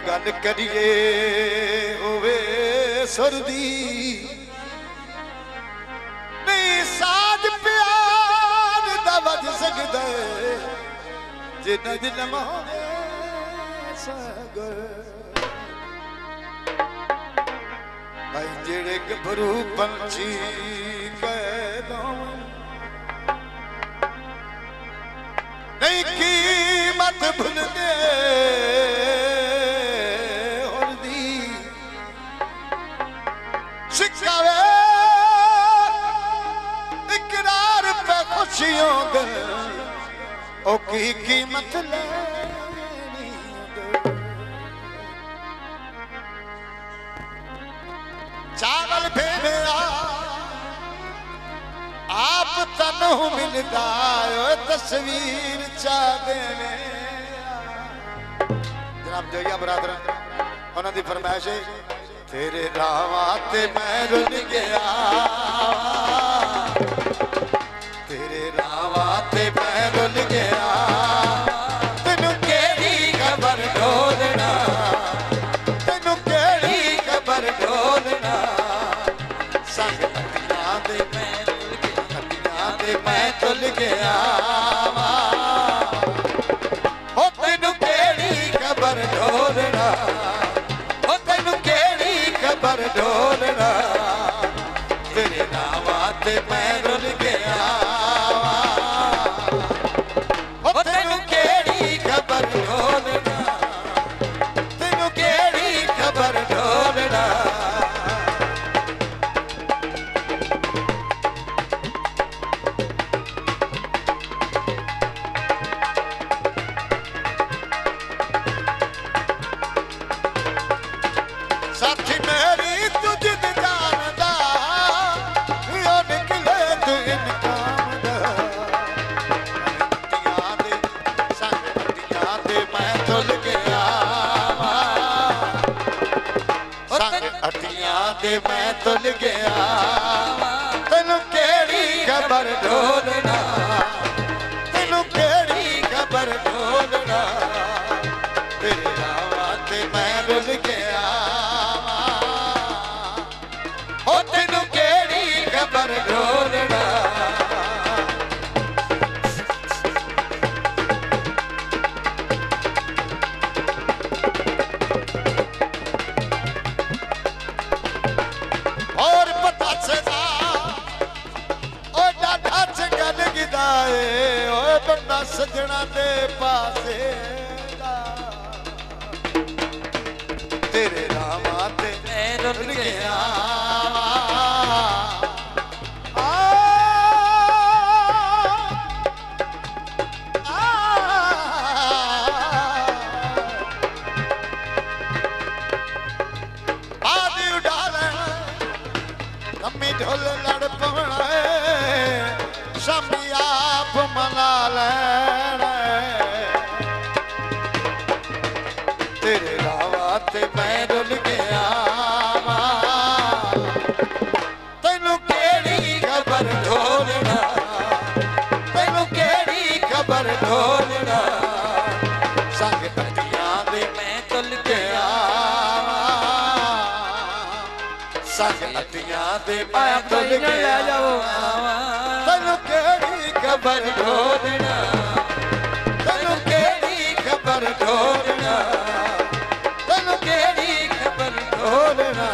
गल करिए होवे सुर दी नहीं साज प्यार दा वज सकदा जिन्ना दिल मोहे सगर भाई जेड़े गभरू पंछी कह दो नहीं कीमत भूल दे शिकावे इकरार पे खुशियों दे ओ की कीमत लेनी चावल भेड़ा आप तनु मिलदा तस्वीर चा देने जनाब जोया बरादर उन्होंने फरमाइश है तेरे रावा ते मैं रुल गया तेरे रावा ते मैं रुल गया तेनू केड़ी खबर ढोलना तेनू केड़ी खबर ढोलना संग हटियां दे मैं रुल गया हटियां दे मैं तुल गया ओ तेनू केड़ी खबर ढोलना खबर ढोलना तेरे नावा ते मैं रुल गया ओ तेनू केड़ी खबर ढोलना तेनू केड़ी खबर ढोलना साथी मेरी तुझ जानदा यो निकले तू इनकाम दा हटियां दे संग हटियां दे मैं तुल गया संग हटियां दे मैं तुल गया तेनू केड़ी खबर ढोलना तेनू केड़ी खबर ढोलना तेरे रावा ते मैं रुल गया तेनू केड़ी खबर ढोलना और पता चला ओ डाढा चंगा लगदा ए ओ बंदा सजना दे पासे तेरे रामा ते मैं रुल गया ढोल लड़ पवना शामी आप मना लेना तेरे रावा ते मैं रुल गया तेनू केड़ी खबर ढोलना तेनू केड़ी खबर ढोलना संग हटियां दे मैं तुल गया संग हटियां दे मैं तुल गया तेनू केड़ी खबर ढोलना तेनू केड़ी खबर ढोलना तेनू केड़ी खबर ढोलना